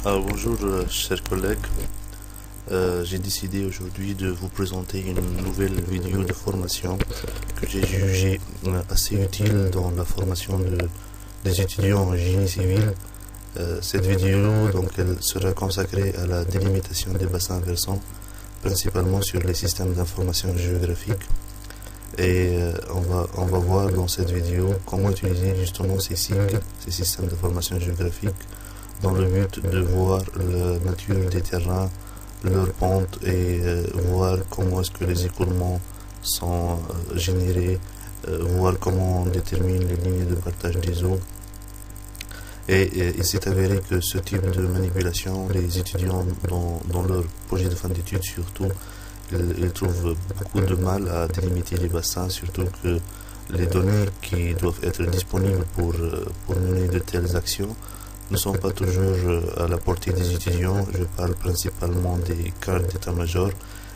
Alors bonjour chers collègues. J'ai décidé aujourd'hui de vous présenter une nouvelle vidéo de formation que j'ai jugée assez utile dans la formation des étudiants en génie civil. Cette vidéo donc elle sera consacrée à la délimitation des bassins versants, principalement sur les systèmes d'information géographique. Et on va voir dans cette vidéo comment utiliser justement ces sigles, ces systèmes d'information géographique, dans le but de voir la nature des terrains, leur pente et voir comment est-ce que les écoulements sont générés, voir comment on détermine les lignes de partage des eaux. Et il s'est avéré que ce type de manipulation, les étudiants dans leur projet de fin d'études surtout, ils trouvent beaucoup de mal à délimiter les bassins, surtout que les données qui doivent être disponibles pour mener de telles actions ne sont pas toujours à la portée des étudiants. Je parle principalement des cartes d'état-major.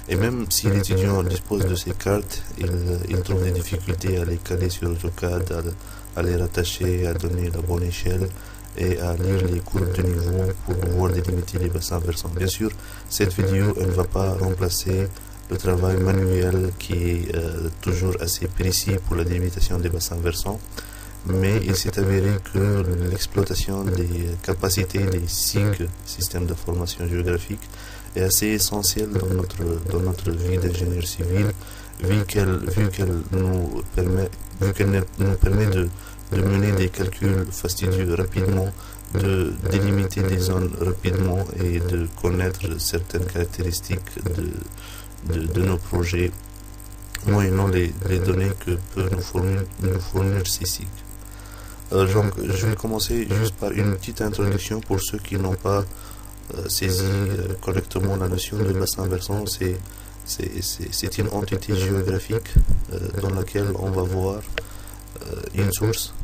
Et même si l'étudiant dispose de ces cartes, il trouve des difficultés à les caler sur AutoCAD, à les rattacher, à donner la bonne échelle et à lire les courbes de niveau pour pouvoir délimiter les bassins versants. Bien sûr, cette vidéo elle ne va pas remplacer le travail manuel qui est toujours assez précis pour la délimitation des bassins versants. Mais il s'est avéré que l'exploitation des capacités des SIG, systèmes d'information géographique, est assez essentielle dans notre vie d'ingénieur civil, vu qu'elle nous permet de mener des calculs fastidieux rapidement, de délimiter des zones rapidement et de connaître certaines caractéristiques de nos projets, moyennant les données que peut nous fournir ces SIG. Donc, je vais commencer juste par une petite introduction pour ceux qui n'ont pas saisi correctement la notion de bassin versant. C'est une entité géographique dans laquelle on va voir une source,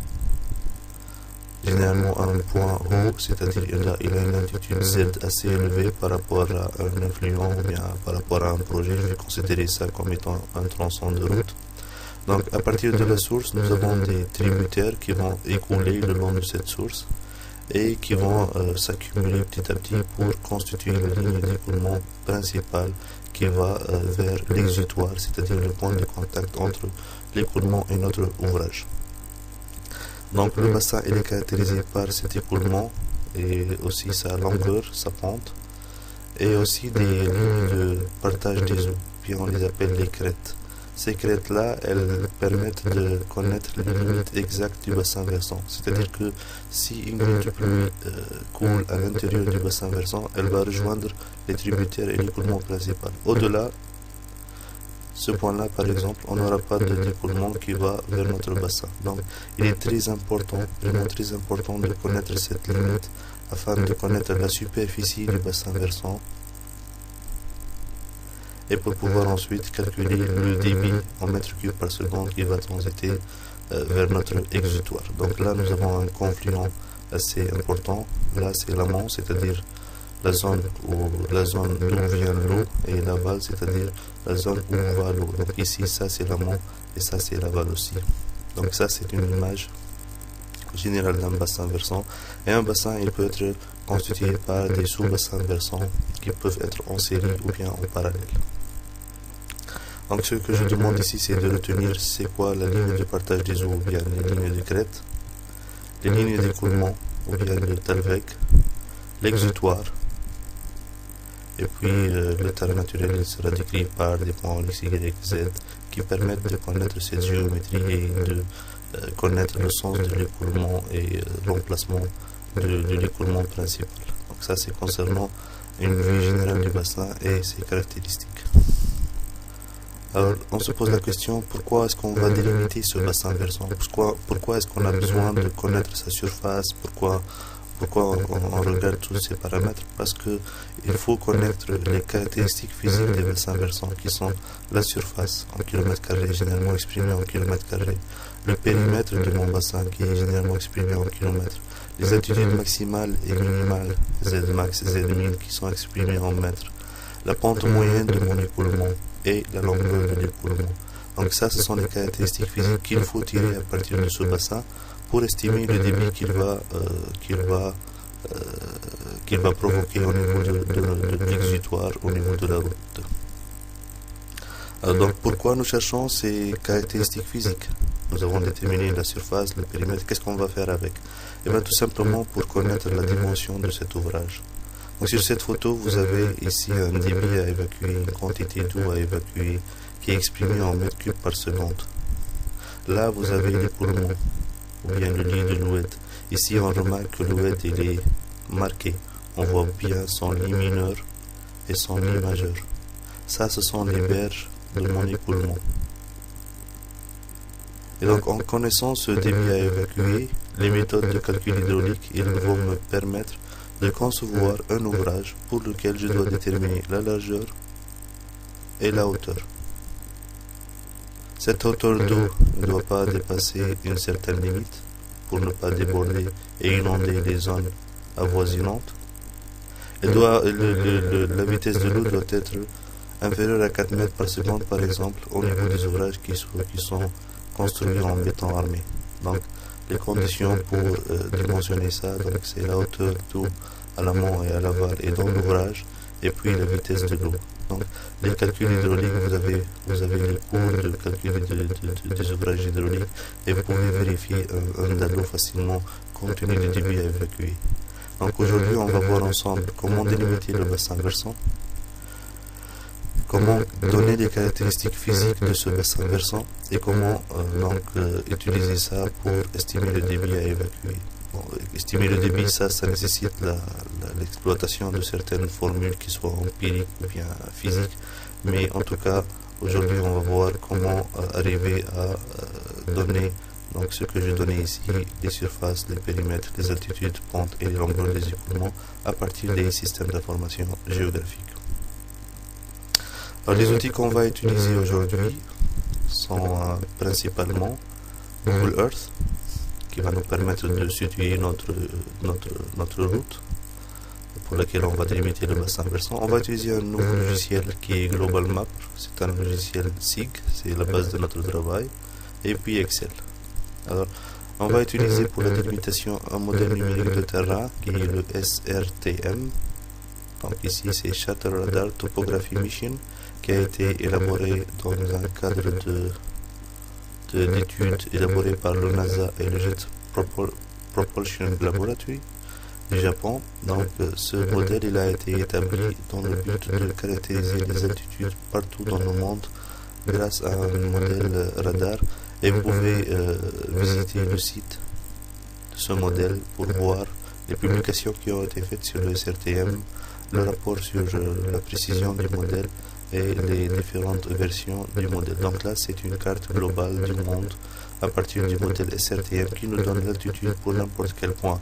généralement à un point haut, c'est-à-dire il a une altitude Z assez élevée par rapport à un influent ou bien par rapport à un projet. Je vais considérer ça comme étant un tronçon de route. Donc, à partir de la source, nous avons des tributaires qui vont écouler le long de cette source et qui vont s'accumuler petit à petit pour constituer la ligne d'écoulement principale qui va vers l'exutoire, c'est-à-dire le point de contact entre l'écoulement et notre ouvrage. Donc, le bassin il est caractérisé par cet écoulement et aussi sa longueur, sa pente, et aussi des lignes de partage des eaux, puis on les appelle les crêtes. Ces crêtes-là, elles permettent de connaître les limites exactes du bassin versant. C'est-à-dire que si une goutte de pluie coule à l'intérieur du bassin versant, elle va rejoindre les tributaires et l'écoulement principal. Au-delà, ce point-là, par exemple, on n'aura pas de d'écoulement qui va vers notre bassin. Donc, il est très important, vraiment très important de connaître cette limite afin de connaître la superficie du bassin versant, et pour pouvoir ensuite calculer le débit en mètres cubes par seconde qui va transiter vers notre exutoire. Donc là, nous avons un confluent assez important. Là, c'est l'amont, c'est-à-dire la zone d'où vient l'eau, et l'aval, c'est-à-dire la zone où va l'eau. Donc ici, ça c'est l'amont et ça c'est l'aval aussi. Donc ça, c'est une image générale d'un bassin versant. Et un bassin, il peut être constitué par des sous-bassins versants qui peuvent être en série ou bien en parallèle. Donc ce que je demande ici, c'est de retenir c'est quoi la ligne de partage des eaux ou bien les lignes de crête, les lignes d'écoulement ou bien le talweg, l'exutoire, et puis le terrain naturel il sera décrit par des points X, Y, Z qui permettent de connaître cette géométrie et de connaître le sens de l'écoulement et l'emplacement de l'écoulement principal. Donc ça c'est concernant une vue générale du bassin et ses caractéristiques. Alors, on se pose la question, pourquoi est-ce qu'on va délimiter ce bassin versant? Pourquoi est-ce qu'on a besoin de connaître sa surface? Pourquoi on regarde tous ces paramètres? Parce que il faut connaître les caractéristiques physiques des bassins versants, qui sont la surface en kilomètres carrés, généralement exprimée en kilomètres carrés, le périmètre de mon bassin, qui est généralement exprimé en kilomètres, les altitudes maximales et minimales, Zmax, Zmin, qui sont exprimées en mètres, la pente moyenne de mon écoulement et la longueur de l'écoulement. Donc ça, ce sont les caractéristiques physiques qu'il faut tirer à partir de ce bassin pour estimer le débit qu'il va qu'il va provoquer au niveau de l'exutoire, au niveau de la route. Donc pourquoi nous cherchons ces caractéristiques physiques? Nous avons déterminé la surface, le périmètre, qu'est-ce qu'on va faire avec? Et bien tout simplement pour connaître la dimension de cet ouvrage. Donc sur cette photo, vous avez ici un débit à évacuer, une quantité d'eau à évacuer qui est exprimée en mètres cubes par seconde. Là, vous avez l'écoulement, ou bien le lit de l'oued. Ici, on remarque que l'oued, il est marqué. On voit bien son lit mineur et son lit majeur. Ça, ce sont les berges de mon écoulement. Et donc, en connaissant ce débit à évacuer, les méthodes de calcul hydraulique, ils vont me permettre de concevoir un ouvrage pour lequel je dois déterminer la largeur et la hauteur. Cette hauteur d'eau ne doit pas dépasser une certaine limite pour ne pas déborder et inonder les zones avoisinantes. La vitesse de l'eau doit être inférieure à 4 mètres par seconde, par exemple, au niveau des ouvrages qui sont construits en béton armé. Donc, les conditions pour dimensionner ça, c'est la hauteur d'eau à l'amont et à l'aval et dans l'ouvrage, et puis la vitesse de l'eau. Donc, les calculs hydrauliques, vous avez les cours de calcul des ouvrages hydrauliques et vous pouvez vérifier un tableau facilement compte tenu du débit à évacuer. Donc, aujourd'hui, on va voir ensemble comment délimiter le bassin versant, comment donner les caractéristiques physiques de ce bassin versant et comment utiliser ça pour estimer le débit à évacuer. Bon, estimer le débit, ça nécessite l'exploitation de certaines formules qui soient empiriques ou bien physiques, mais en tout cas, aujourd'hui, on va voir comment arriver à donner ce que j'ai donné ici, les surfaces, les périmètres, les altitudes, pentes et les longueurs des écoulements à partir des systèmes d'information géographique. Alors, les outils qu'on va utiliser aujourd'hui sont principalement Google Earth, qui va nous permettre de situer notre route pour laquelle on va délimiter le bassin versant. On va utiliser un nouveau logiciel qui est Global Map, c'est un logiciel SIG, c'est la base de notre travail, et puis Excel. Alors, on va utiliser pour la délimitation un modèle numérique de terrain qui est le SRTM. Donc ici c'est Shutter Radar Topography Mission, qui a été élaboré dans un cadre d'études élaborées par le NASA et le Jet Propulsion Laboratory du Japon. Donc ce modèle il a été établi dans le but de caractériser les altitudes partout dans le monde grâce à un modèle radar, et vous pouvez visiter le site de ce modèle pour voir les publications qui ont été faites sur le SRTM, le rapport sur la précision du modèle et les différentes versions du modèle. Donc là, c'est une carte globale du monde à partir du modèle SRTM qui nous donne l'altitude pour n'importe quel point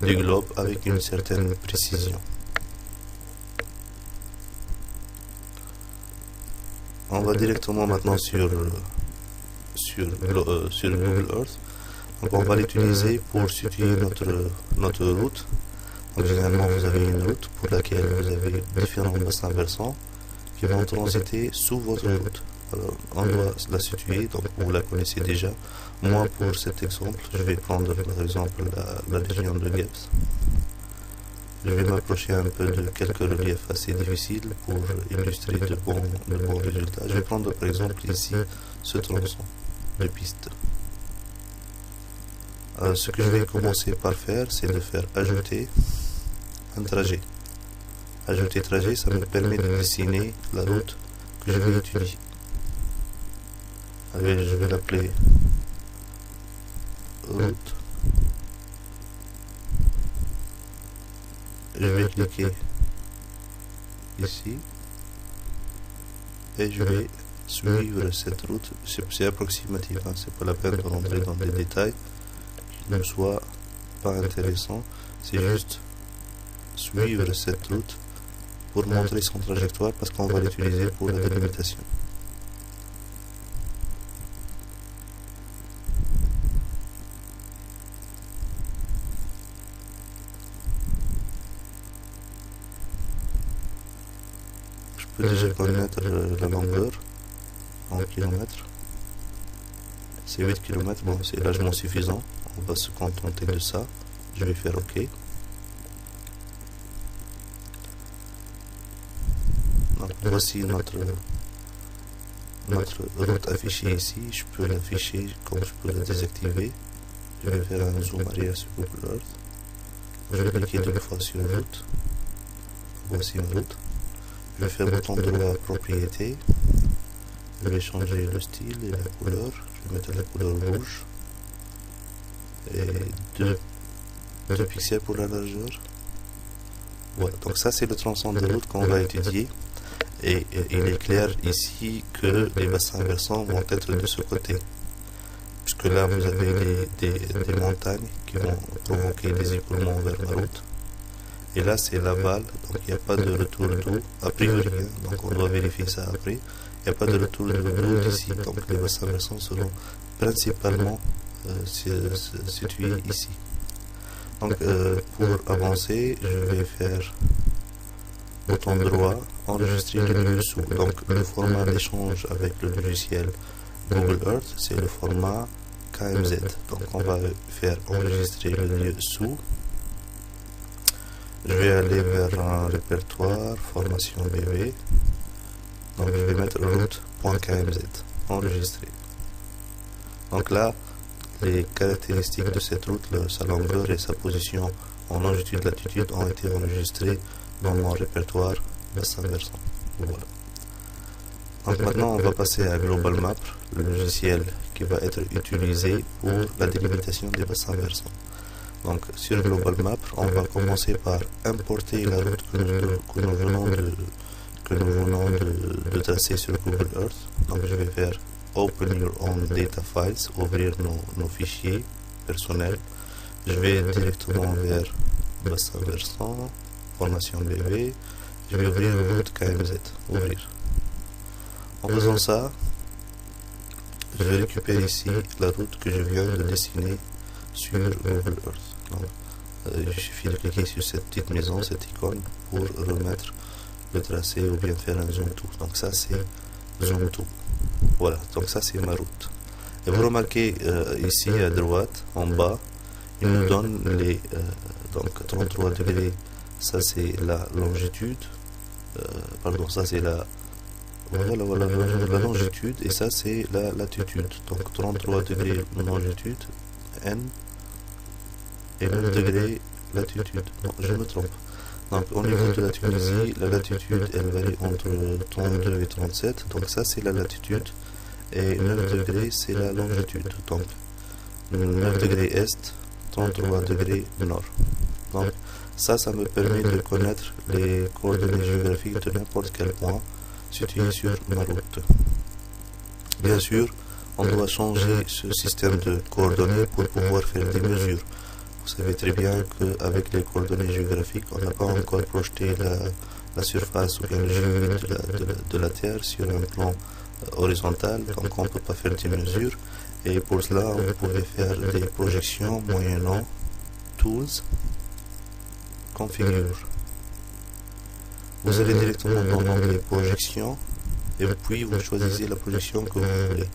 du globe avec une certaine précision. On va directement maintenant sur Google Earth. Donc on va l'utiliser pour situer notre route. Donc généralement, vous avez une route pour laquelle vous avez différents bassins versants qui vont transiter sous votre route. Alors, on doit la situer, donc vous la connaissez déjà. Moi, pour cet exemple, je vais prendre par exemple la région de Gibbs. Je vais m'approcher un peu de quelques reliefs assez difficiles pour illustrer de bons résultats. Je vais prendre par exemple ici ce tronçon de piste. Ce que je vais commencer par faire, c'est de faire ajouter un trajet. Ajouter trajet, ça me permet de dessiner la route que je vais utiliser. Allez, je vais l'appeler route. Je vais cliquer ici et je vais suivre cette route. C'est approximatif, hein, c'est pas la peine de rentrer dans des détails qui ne soient pas intéressants. C'est juste suivre cette route pour montrer son trajectoire parce qu'on va l'utiliser pour la délimitation. Je peux déjà connaître la longueur en kilomètres. C'est 8 km, bon, c'est largement suffisant. On va se contenter de ça. Je vais faire OK. Donc voici notre route affichée ici. Je peux l'afficher comme je peux la désactiver. Je vais faire un zoom arrière sur Google Earth. Je vais cliquer deux fois sur route. Voici ma route. Je vais faire le bouton droit propriété. Je vais changer le style et la couleur. Je vais mettre la couleur rouge. Et 2 pixels pour la largeur. Voilà, donc ça c'est le tronçon de route qu'on va étudier. Et il est clair ici que les bassins versants vont être de ce côté. Puisque là vous avez des montagnes qui vont provoquer des écoulements vers la route. Et là c'est l'aval, donc il n'y a pas de retour d'eau, a priori, donc on doit vérifier ça après. Il n'y a pas de retour d'eau d'ici, donc les bassins versants seront principalement situés ici. Donc pour avancer, je vais faire bouton droit, enregistrer le lieu sous. Donc le format d'échange avec le logiciel Google Earth, c'est le format KMZ. Donc on va faire enregistrer le lieu sous. Je vais aller vers un répertoire, formation BV. Donc je vais mettre route.kmz, enregistrer. Donc là, les caractéristiques de cette route, sa longueur et sa position en longitude latitude ont été enregistrées dans mon répertoire bassin versant. Voilà. Donc maintenant on va passer à Global Map, le logiciel qui va être utilisé pour la délimitation des bassins versants. Donc sur Global Map, on va commencer par importer la route que nous venons de tracer sur Google Earth. Donc je vais faire Open Your Own Data Files, ouvrir nos fichiers personnels. Je vais directement vers bassin versant, formation BV. Je vais ouvrir route KMZ, ouvrir. En faisant ça, je vais récupérer ici la route que je viens de dessiner sur Google Earth. Donc, il suffit de cliquer sur cette petite maison, cette icône, pour remettre le tracé ou bien faire un zoom to. Donc ça c'est zoom to. Voilà, donc ça c'est ma route. Et vous remarquez ici à droite, en bas, il nous donne les donc 33 degrés, ça c'est la longitude, pardon, ça c'est la longitude, et ça c'est la latitude. Donc 33 degrés longitude, N, et 9 degrés latitude. Non, je me trompe. Donc au niveau de la Tunisie, la latitude elle varie entre 32 et 37, donc ça c'est la latitude, et 9 degrés c'est la longitude. Donc 9 degrés est, 33 degrés nord. Donc ça me permet de connaître les coordonnées géographiques de n'importe quel point situé sur ma route. Bien sûr, on doit changer ce système de coordonnées pour pouvoir faire des mesures. Vous savez très bien qu'avec les coordonnées géographiques, on n'a pas encore projeté la surface ou bien le géomètre de la Terre sur un plan horizontal, donc on ne peut pas faire des mesures. Et pour cela, vous pouvez faire des projections moyennant Tools, Configure. Vous allez directement dans l'onglet Projection et puis vous choisissez la projection que vous voulez.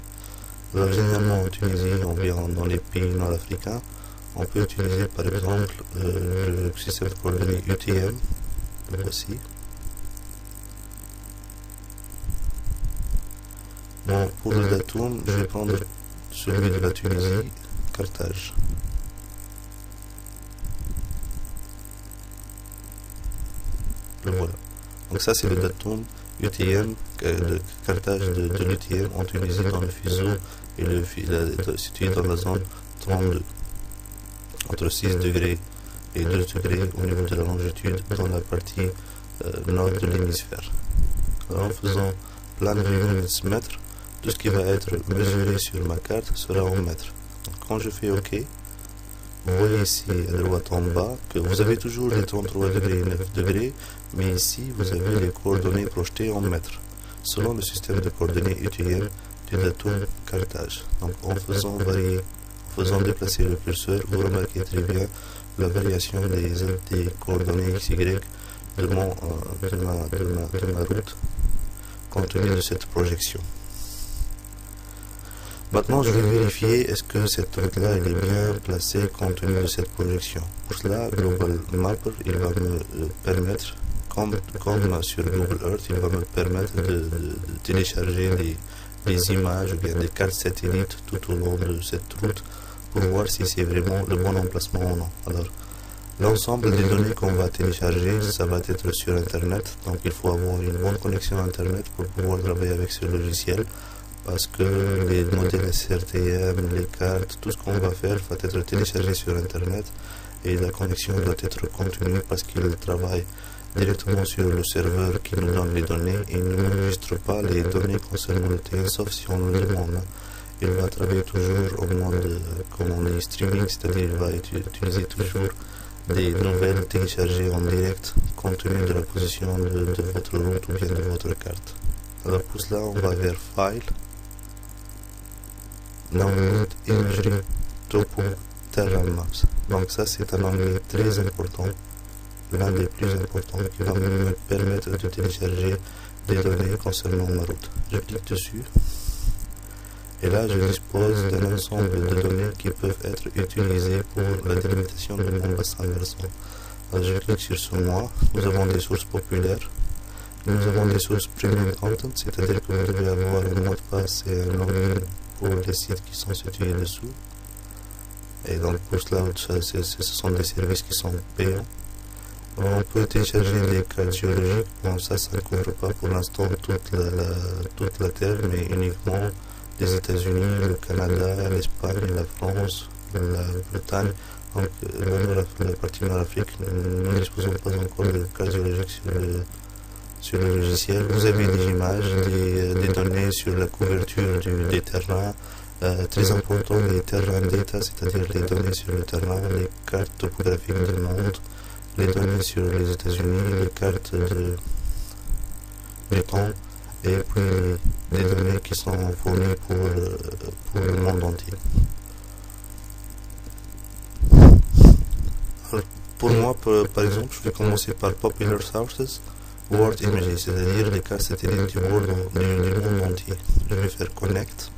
Alors, généralement en Tunisie, ou bien dans les pays nord-africains, on peut utiliser par exemple le système de coordonnées UTM, le voici. Bon, pour le datum, je vais prendre celui de la Tunisie, Carthage. Le voilà. Donc ça c'est le datum UTM de Carthage de l'UTM en Tunisie dans le fuseau et situé dans la zone 32. Entre 6 degrés et 2 degrés au niveau de la longitude dans la partie nord de l'hémisphère. Alors en faisant plan units mètres, tout ce qui va être mesuré sur ma carte sera en mètres. Donc, quand je fais OK, vous voyez ici à droite en bas que vous avez toujours les 33 degrés et 9 degrés, mais ici vous avez les coordonnées projetées en mètres, selon le système de coordonnées UTM du datum Carthage. Donc en faisant varier, en faisant déplacer le curseur, vous remarquez très bien la variation des coordonnées XY de ma route compte tenu de cette projection. Maintenant, je vais vérifier est-ce que cette route-là est bien placée compte tenu de cette projection. Pour cela, Global Mapper il va me permettre, comme sur Google Earth, il va me permettre de télécharger les images ou bien des cartes satellites tout au long de cette route pour voir si c'est vraiment le bon emplacement ou non. Alors, l'ensemble des données qu'on va télécharger, ça va être sur Internet, donc il faut avoir une bonne connexion Internet pour pouvoir travailler avec ce logiciel, parce que les modèles SRTM, les cartes, tout ce qu'on va faire va être téléchargé sur Internet et la connexion doit être continue parce qu'il travaille directement sur le serveur qui nous donne les données et ne n'enregistre pas les données concernant le terrain, sauf si on le demande. Il va travailler toujours au mode, comme on dit, streaming, c'est-à-dire il va utiliser toujours des nouvelles téléchargées en direct compte tenu de la position de votre route ou bien de votre carte. Alors pour cela, on va vers File, Download Imagery, Topo, Terrain Maps. Donc ça c'est un onglet très important, l'un des plus importants qui va me permettre de télécharger des données concernant ma route. Je clique dessus et là je dispose d'un ensemble de données qui peuvent être utilisées pour la délimitation de mon bassin versant. Alors je clique sur ce moi, nous avons des sources populaires, nous avons des sources premium content, c'est-à-dire que vous devez avoir un mot de passe et un login pour les sites qui sont situés dessous. Et donc pour cela, ce sont des services qui sont payants. On peut télécharger des cartes géologiques. Bon, ça ne couvre pas pour l'instant toute la Terre, mais uniquement les États-Unis, le Canada, l'Espagne, la France, la Bretagne. Donc la partie Nord-Afrique, nous ne disposons pas encore de cartes géologiques sur le logiciel. Vous avez des images, des données sur la couverture des terrains. Très important, les terrain data, c'est-à-dire les données sur le terrain, les cartes topographiques du monde, les données sur les États-Unis, les cartes du temps, et puis des données qui sont fournies pour le monde entier. Alors, pour moi, par exemple, je vais commencer par Popular Sources, World Images, c'est-à-dire les cartes satellites du monde entier. Je vais faire Connect.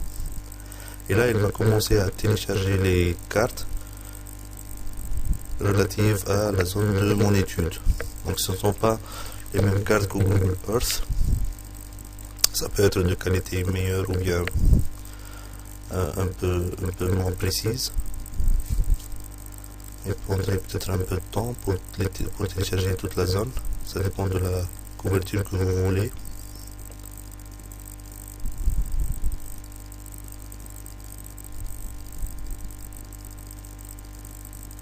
Et là, il va commencer à télécharger les cartes relatives à la zone de mon étude. Donc ce ne sont pas les mêmes cartes que Google Earth. Ça peut être de qualité meilleure ou bien un peu moins précise. Il prendrait peut-être un peu de temps pour télécharger toute la zone. Ça dépend de la couverture que vous voulez.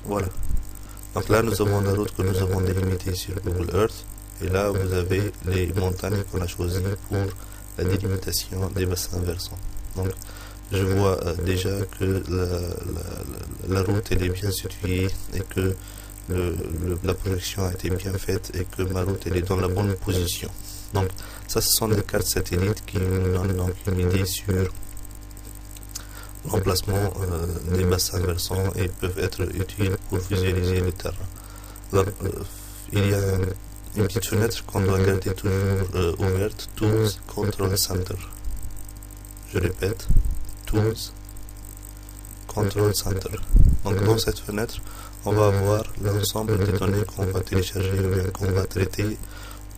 Voilà. Donc là, nous avons la route que nous avons délimitée sur Google Earth. Et là, vous avez les montagnes qu'on a choisies pour la délimitation des bassins versants. Donc, je vois déjà que la route elle est bien située et que la projection a été bien faite et que ma route elle est dans la bonne position. Donc, ça, ce sont des cartes satellites qui nous donnent donc une idée sur l'emplacement des bassins versants et peuvent être utiles pour visualiser le terrain. Alors, il y a une petite fenêtre qu'on doit garder toujours ouverte, Tools Control Center. Je répète, Tools Control Center. Donc dans cette fenêtre, on va avoir l'ensemble des données qu'on va télécharger ou bien qu'on va traiter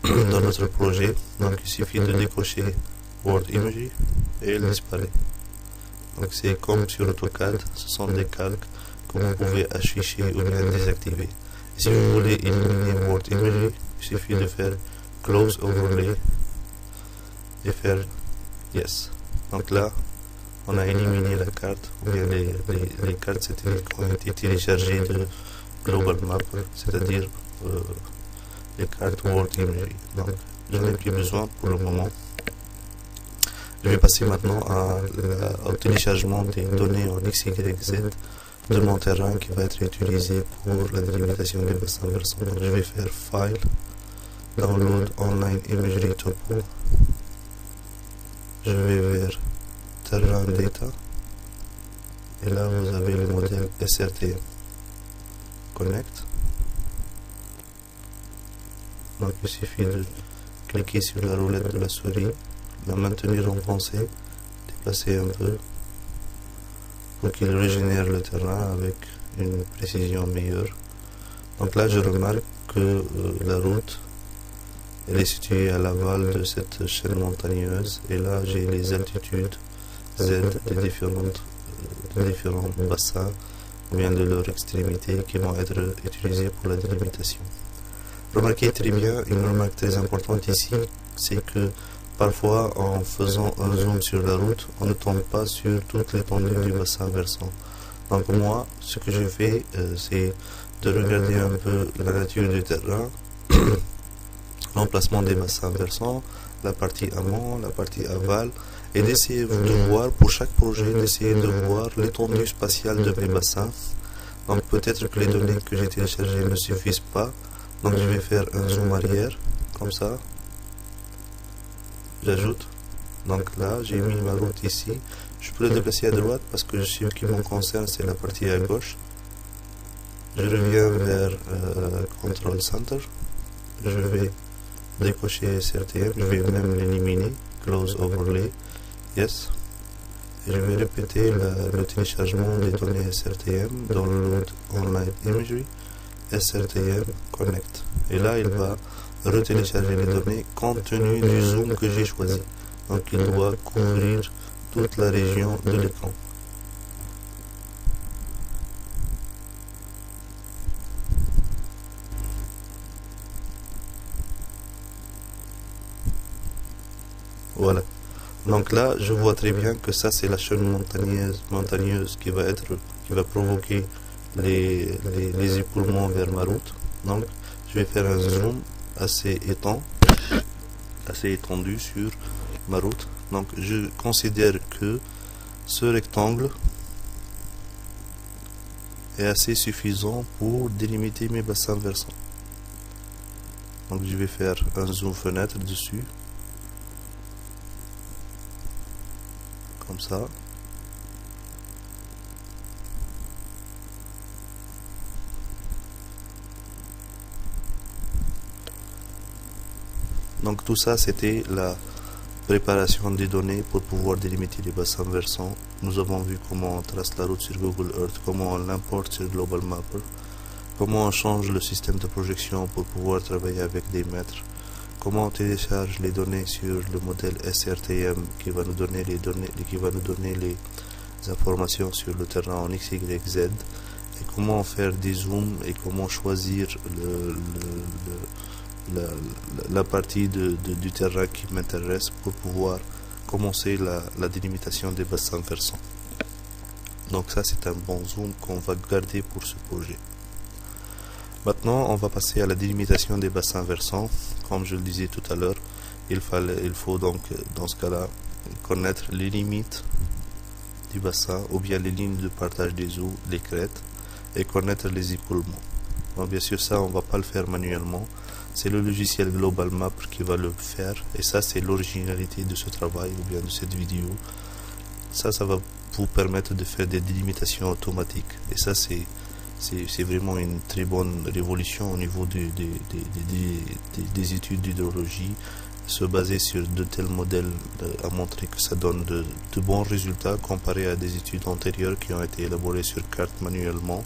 dans notre projet. Donc il suffit de décocher World Imagery et elle disparaît. Donc c'est comme sur AutoCAD, ce sont des calques que vous pouvez afficher ou bien désactiver. Et si vous voulez éliminer World Imagery, il suffit de faire Close Overlay et faire Yes. Donc là, on a éliminé la carte ou bien les cartes satellites qui ont été téléchargées de Global Map, c'est-à-dire les cartes World Imagery. Donc je n'ai plus besoin pour le moment. Je vais passer maintenant au téléchargement des données en XYZ de mon terrain qui va être utilisé pour la délimitation des bassins versants. Donc je vais faire File, Download Online Imagery Topo. Je vais vers Terrain Data. Et là vous avez le modèle SRTM. Connect. Donc il suffit de cliquer sur la roulette de la souris, la maintenir en pensée, déplacer un peu pour qu'il régénère le terrain avec une précision meilleure. Donc là je remarque que la route Elle est située à l'aval de cette chaîne montagneuse. Et là, j'ai les altitudes Z des différents bassins, ou bien de leur extrémité, qui vont être utilisés pour la délimitation. Remarquez très bien, une remarque très importante ici, c'est que parfois, en faisant un zoom sur la route, on ne tombe pas sur toute l'étendue du bassin versant. Donc moi, ce que je fais, c'est de regarder un peu la nature du terrain, l'emplacement des bassins versants, la partie amont, la partie aval, et d'essayer de voir, pour chaque projet, d'essayer de voir l'étendue spatiale de mes bassins. Donc peut-être que les données que j'ai téléchargées ne suffisent pas, donc je vais faire un zoom arrière, comme ça. J'ajoute, donc là j'ai mis ma route ici, je peux le déplacer à droite parce que ce qui me concerne c'est la partie à gauche. Je reviens vers Control Center, je vais décocher SRTM, je vais même l'éliminer, Close Overlay, Yes, et je vais répéter le téléchargement des données SRTM, Download Online Imagery, SRTM Connect, et là il va retélécharger les données compte tenu du zoom que j'ai choisi. Donc il doit couvrir toute la région de l'écran. Voilà. Donc là, je vois très bien que ça c'est la chaîne montagneuse qui va provoquer les époulements vers ma route. Donc je vais faire un zoom assez étendu sur ma route. Donc je considère que ce rectangle est assez suffisant pour délimiter mes bassins versants. Donc je vais faire un zoom fenêtre dessus, comme ça. Donc tout ça c'était la préparation des données pour pouvoir délimiter les bassins versants. Nous avons vu comment on trace la route sur Google Earth, comment on l'importe sur Global Mapper, comment on change le système de projection pour pouvoir travailler avec des mètres, comment on télécharge les données sur le modèle SRTM qui va nous donner les informations sur le terrain en X, Y, Z, et comment faire des zooms et comment choisir la partie du terrain qui m'intéresse pour pouvoir commencer la délimitation des bassins versants. Donc ça c'est un bon zoom qu'on va garder pour ce projet. Maintenant on va passer à la délimitation des bassins versants. Comme je le disais tout à l'heure, il faut donc dans ce cas-là connaître les limites du bassin ou bien les lignes de partage des eaux, les crêtes, et connaître les écoulements. Bon, bien sûr ça on va pas le faire manuellement. C'est le logiciel Global Mapper qui va le faire, et ça c'est l'originalité de ce travail ou bien de cette vidéo. Ça va vous permettre de faire des délimitations automatiques, et ça c'est vraiment une très bonne révolution au niveau des études d'hydrologie. Se baser sur de tels modèles a montré que ça donne de bons résultats comparé à des études antérieures qui ont été élaborées sur carte manuellement.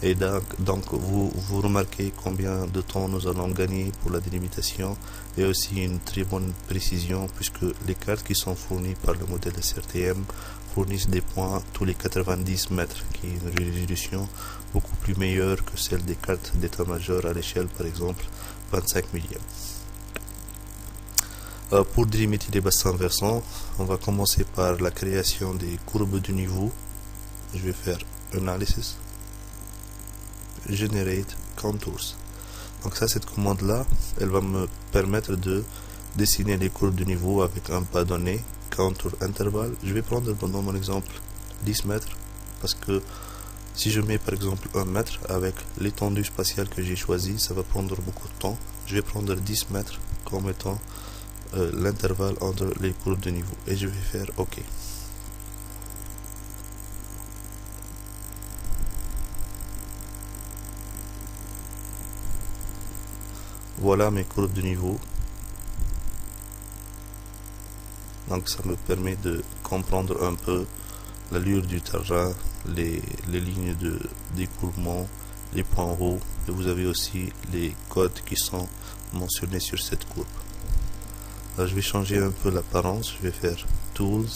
Et donc vous remarquez combien de temps nous allons gagner pour la délimitation, et aussi une très bonne précision puisque les cartes qui sont fournies par le modèle SRTM fournissent des points tous les 90 mètres, qui est une résolution beaucoup plus meilleure que celle des cartes d'état-major à l'échelle par exemple 25 millième. Pour délimiter les bassins versants, on va commencer par la création des courbes de niveau. Je vais faire Analysis, Generate Contours. Donc ça, cette commande là, elle va me permettre de dessiner les courbes de niveau avec un pas donné, contour intervalle. Je vais prendre dans mon exemple 10 mètres parce que si je mets par exemple 1 mètre avec l'étendue spatiale que j'ai choisie, ça va prendre beaucoup de temps. Je vais prendre 10 mètres comme étant l'intervalle entre les courbes de niveau et je vais faire OK. Voilà mes courbes de niveau. Donc ça me permet de comprendre un peu l'allure du terrain, les lignes d'écoulement les points rouges, et vous avez aussi les codes qui sont mentionnés sur cette courbe. Là, je vais changer un peu l'apparence, je vais faire Tools,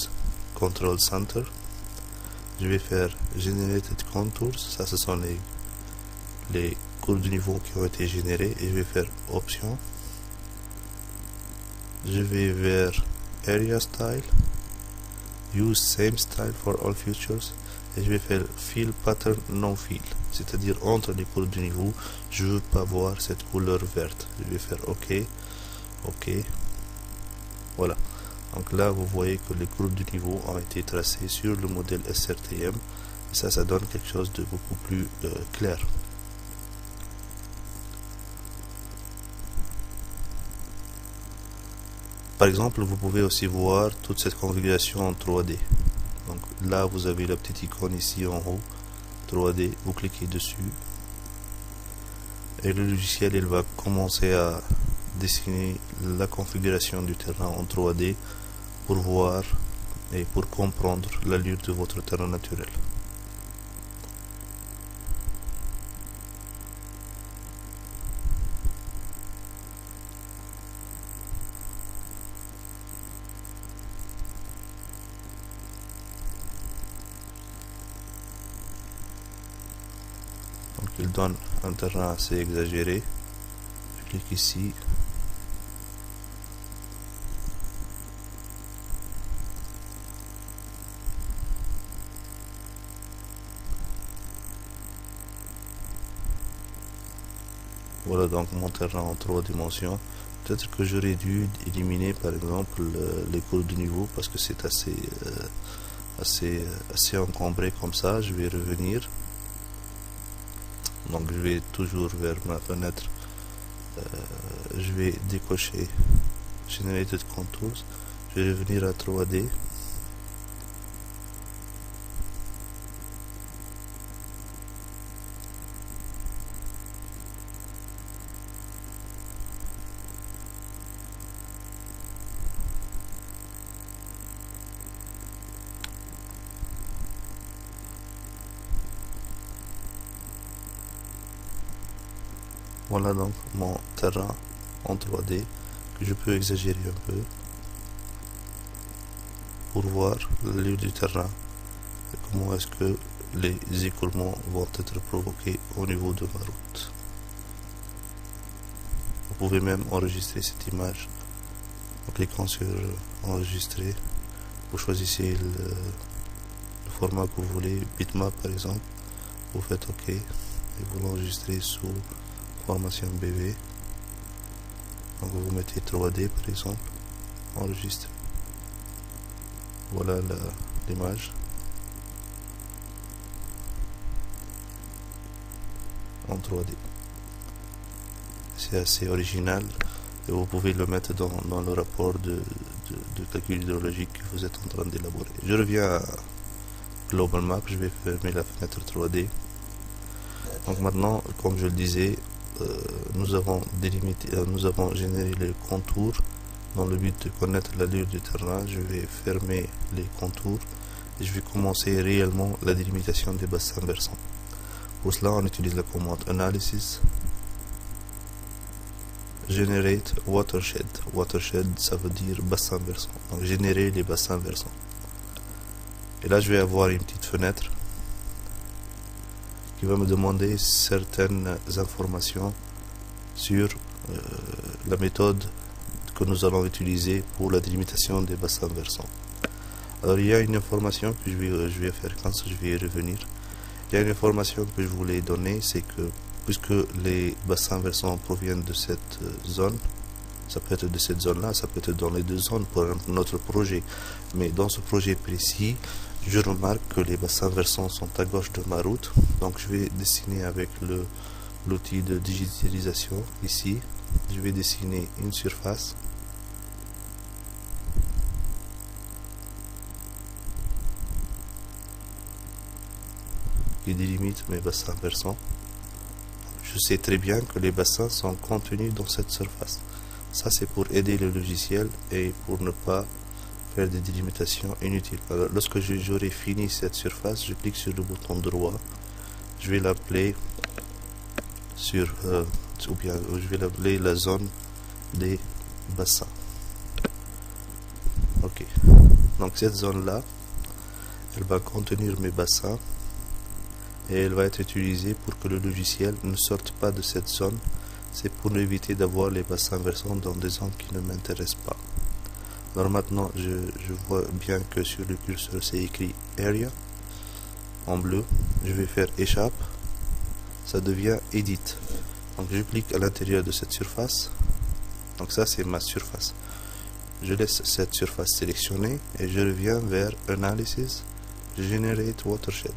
Control Center, je vais faire Generated Contours, ça ce sont les courbes de niveau qui ont été générées, et je vais faire Options, je vais vers Area Style, Use Same Style for All Features, et je vais faire Fill Pattern Non Fill, c'est-à-dire entre les courbes de niveau, je veux pas voir cette couleur verte. Je vais faire OK, OK, voilà. Donc là, vous voyez que les courbes de niveau ont été tracées sur le modèle SRTM, et ça donne quelque chose de beaucoup plus clair. Par exemple, vous pouvez aussi voir toute cette configuration en 3D. Donc là, vous avez la petite icône ici en haut, 3D, vous cliquez dessus. Et le logiciel, il va commencer à dessiner la configuration du terrain en 3D pour voir et pour comprendre l'allure de votre terrain naturel. Donc il donne un terrain assez exagéré. Je clique ici. Voilà donc mon terrain en 3 dimensions. Peut-être que j'aurais dû éliminer par exemple les courbes de niveau parce que c'est assez encombré comme ça. Je vais revenir. Donc je vais toujours vers ma fenêtre. Je vais décocher Generated Contours. Je vais revenir à 3D. Voilà donc mon terrain en 3D que je peux exagérer un peu pour voir l'allure du terrain et comment est-ce que les écoulements vont être provoqués au niveau de ma route. Vous pouvez même enregistrer cette image en cliquant sur enregistrer. Vous choisissez le format que vous voulez, bitmap par exemple, vous faites OK et vous l'enregistrez sous formation BV. Donc vous mettez 3D par exemple, enregistre. Voilà l'image en 3D. C'est assez original et vous pouvez le mettre dans le rapport de calcul hydrologique que vous êtes en train d'élaborer. Je reviens à Global Map, je vais fermer la fenêtre 3D. Donc maintenant, comme je le disais, nous avons généré les contours dans le but de connaître l'allure du terrain. Je vais fermer les contours et je vais commencer réellement la délimitation des bassins versants. Pour cela, on utilise la commande Analysis, Generate Watershed. Watershed, ça veut dire bassin versant. Donc générer les bassins versants. Et là, je vais avoir une petite fenêtre qui va me demander certaines informations sur la méthode que nous allons utiliser pour la délimitation des bassins versants. Alors il y a une information que je vais faire quand je vais y revenir. Il y a une information que je voulais donner, c'est que puisque les bassins versants proviennent de cette zone, ça peut être de cette zone-là, ça peut être dans les deux zones pour notre projet. Mais dans ce projet précis, je remarque que les bassins versants sont à gauche de ma route. Donc je vais dessiner avec l'outil de digitalisation ici. Je vais dessiner une surface. Qui délimite mes bassins versants. Je sais très bien que les bassins sont contenus dans cette surface. Ça c'est pour aider le logiciel et pour ne pas faire des délimitations inutiles. Alors, lorsque j'aurai fini cette surface, je clique sur le bouton droit. Je vais l'appeler sur, ou bien je vais l'appeler la zone des bassins. Ok, donc cette zone là, elle va contenir mes bassins et elle va être utilisée pour que le logiciel ne sorte pas de cette zone. C'est pour éviter d'avoir les bassins versants dans des zones qui ne m'intéressent pas. Alors maintenant je vois bien que sur le curseur c'est écrit Area en bleu. Je vais faire échappe, ça devient Edit. Donc je clique à l'intérieur de cette surface. Donc ça c'est ma surface. Je laisse cette surface sélectionnée et je reviens vers Analysis, Generate Watershed.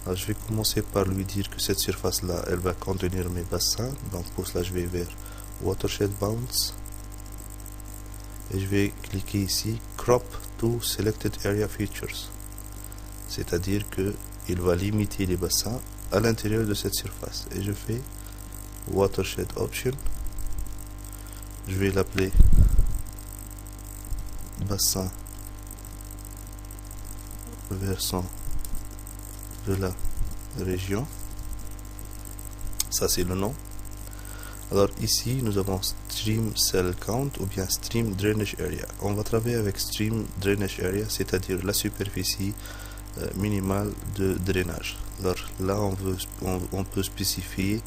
Alors je vais commencer par lui dire que cette surface là elle va contenir mes bassins. Donc pour cela je vais vers Watershed Bounds et je vais cliquer ici Crop to Selected Area Features. C'est-à-dire que il va limiter les bassins à l'intérieur de cette surface. Et je fais Watershed Option. Je vais l'appeler bassin versant de la région. Ça c'est le nom. Alors ici nous avons Stream Cell Count ou bien Stream Drainage Area. On va travailler avec Stream Drainage Area, c'est-à-dire la superficie minimale de drainage. Alors là on peut spécifier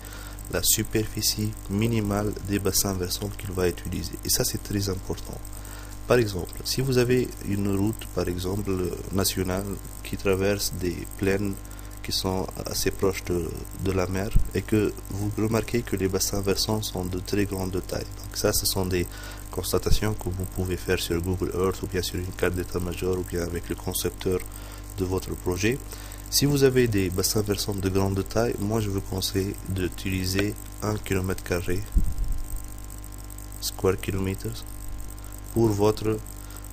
la superficie minimale des bassins versants qu'il va utiliser. Et ça c'est très important. Par exemple, si vous avez une route, par exemple, nationale qui traverse des plaines qui sont assez proches de la mer et que vous remarquez que les bassins versants sont de très grande taille. Donc ça, ce sont des constatations que vous pouvez faire sur Google Earth ou bien sur une carte d'état-major ou bien avec le concepteur de votre projet. Si vous avez des bassins versants de grande taille, moi je vous conseille d'utiliser 1 km² square kilometers pour votre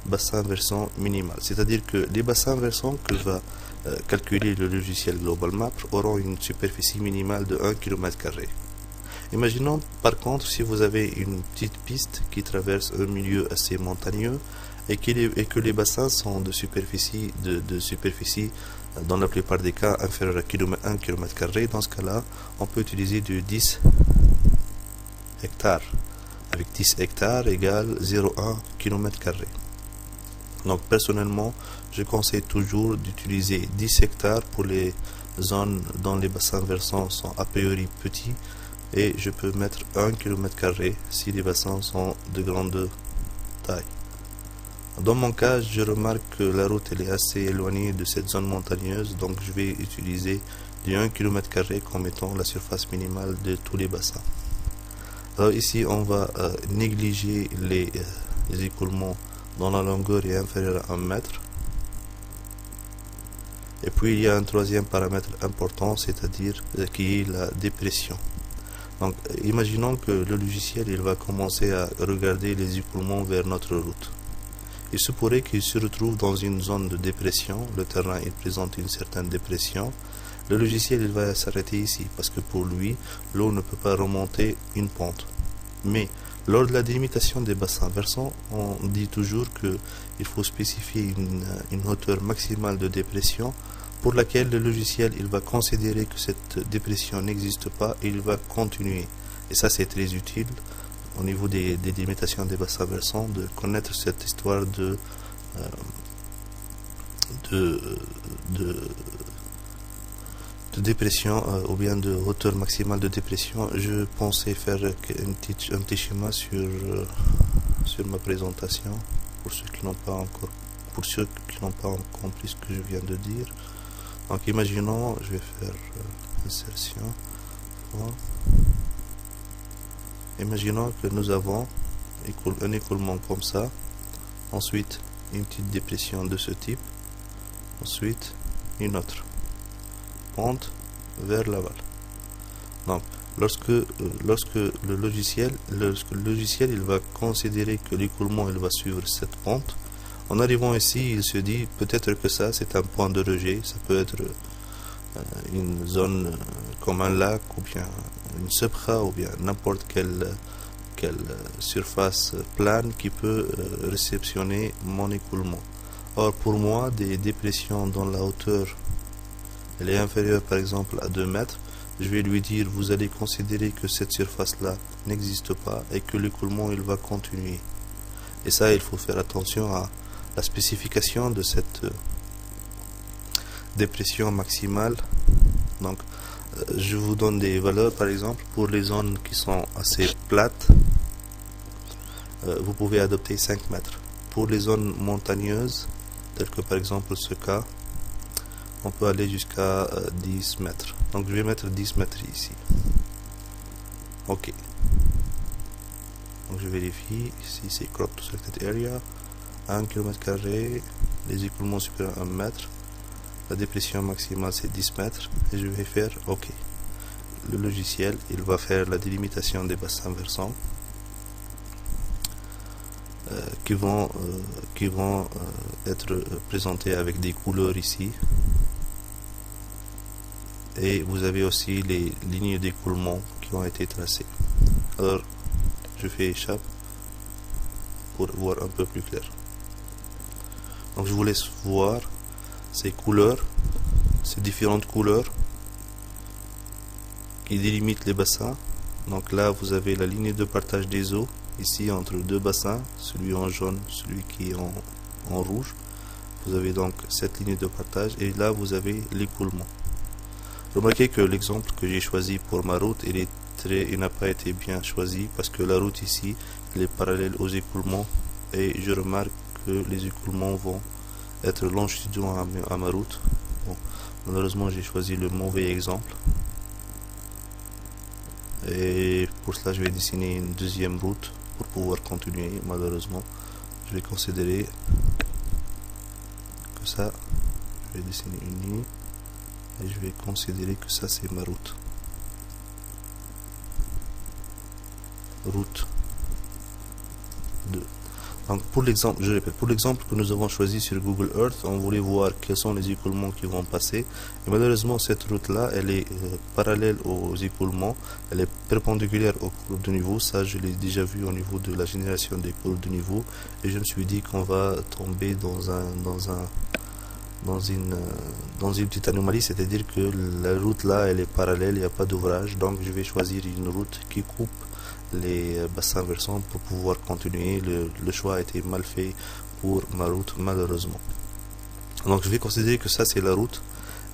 bassin versant minimal. C'est-à-dire que les bassins versants que va calculer le logiciel Global Map auront une superficie minimale de 1 km². Imaginons par contre si vous avez une petite piste qui traverse un milieu assez montagneux et que les bassins sont de superficie dans la plupart des cas inférieure à 1 km². Dans ce cas-là, on peut utiliser du 10 hectares. Avec 10 hectares égale 0,1 km². Donc personnellement, je conseille toujours d'utiliser 10 hectares pour les zones dont les bassins versants sont a priori petits et je peux mettre 1 km² si les bassins sont de grande taille. Dans mon cas, je remarque que la route elle est assez éloignée de cette zone montagneuse, donc je vais utiliser du 1 km² comme étant la surface minimale de tous les bassins. Alors ici, on va négliger les écoulements dont la longueur est inférieure à 1 mètre. Et puis il y a un troisième paramètre important, c'est-à-dire qui est la dépression. Donc imaginons que le logiciel il va commencer à regarder les écoulements vers notre route. Il se pourrait qu'il se retrouve dans une zone de dépression, le terrain il présente une certaine dépression. Le logiciel il va s'arrêter ici parce que pour lui l'eau ne peut pas remonter une pente. Mais lors de la délimitation des bassins versants, on dit toujours qu'il faut spécifier une hauteur maximale de dépression pour laquelle le logiciel il va considérer que cette dépression n'existe pas et il va continuer. Et ça c'est très utile au niveau des délimitations des bassins versants de connaître cette histoire de dépression ou bien de hauteur maximale de dépression. Je pensais faire un petit schéma sur ma présentation pour ceux qui n'ont pas compris ce que je viens de dire. Donc imaginons, je vais faire insertion. Imaginons que nous avons un écoulement comme ça, ensuite une petite dépression de ce type, ensuite une autre pente vers l'aval. Donc lorsque le logiciel il va considérer que l'écoulement il va suivre cette pente, en arrivant ici il se dit peut-être que ça c'est un point de rejet, ça peut être une zone comme un lac ou bien une subra ou bien n'importe quelle surface plane qui peut réceptionner mon écoulement. Or pour moi des dépressions dont la hauteur elle est inférieure par exemple à 2 mètres, je vais lui dire vous allez considérer que cette surface là n'existe pas et que l'écoulement il va continuer. Et ça, il faut faire attention à la spécification de cette dépression maximale. Donc je vous donne des valeurs, par exemple pour les zones qui sont assez plates, vous pouvez adopter 5 mètres. Pour les zones montagneuses, telles que par exemple ce cas, on peut aller jusqu'à 10 mètres. Donc je vais mettre 10 mètres ici. Ok. Donc je vérifie, ici c'est crop to selected area, 1 km², les écoulements supérieurs à 1 mètre, la dépression maximale c'est 10 mètres, et je vais faire OK. Le logiciel, il va faire la délimitation des bassins versants qui vont être présentés avec des couleurs ici. Et vous avez aussi les lignes d'écoulement qui ont été tracées. Alors, je fais échappe pour voir un peu plus clair. Donc je vous laisse voir ces couleurs, ces différentes couleurs qui délimitent les bassins. Donc là vous avez la ligne de partage des eaux ici entre deux bassins, celui en jaune, celui qui est en rouge. Vous avez donc cette ligne de partage et là vous avez l'écoulement. Remarquez que l'exemple que j'ai choisi pour ma route, il n'a pas été bien choisi parce que la route ici, elle est parallèle aux écoulements et je remarque que les écoulements vont être longitudinaux à ma route. Bon, malheureusement, j'ai choisi le mauvais exemple. Et pour cela, je vais dessiner une deuxième route pour pouvoir continuer. Malheureusement, je vais considérer que ça, je vais dessiner une ligne. Et je vais considérer que ça c'est ma route. Route 2. Donc pour l'exemple, je répète, pour l'exemple que nous avons choisi sur Google Earth, on voulait voir quels sont les écoulements qui vont passer. Et malheureusement cette route là, elle est parallèle aux écoulements, elle est perpendiculaire aux courbes de niveau. Ça je l'ai déjà vu au niveau de la génération des courbes de niveau. Et je me suis dit qu'on va tomber dans une petite anomalie, c'est-à-dire que la route là elle est parallèle, il n'y a pas d'ouvrage, donc je vais choisir une route qui coupe les bassins versants pour pouvoir continuer. Le choix a été mal fait pour ma route malheureusement. Donc je vais considérer que ça c'est la route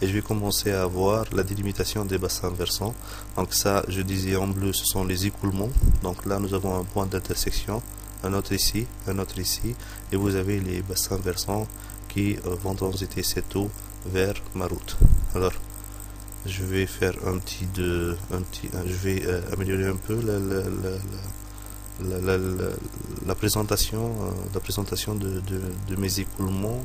et je vais commencer à voir la délimitation des bassins versants. Donc ça, je disais en bleu, ce sont les écoulements. Donc là nous avons un point d'intersection, un autre ici, et vous avez les bassins versants qui vont transiter cette eau vers ma route. Alors, je vais faire je vais améliorer un peu la présentation de mes écoulements.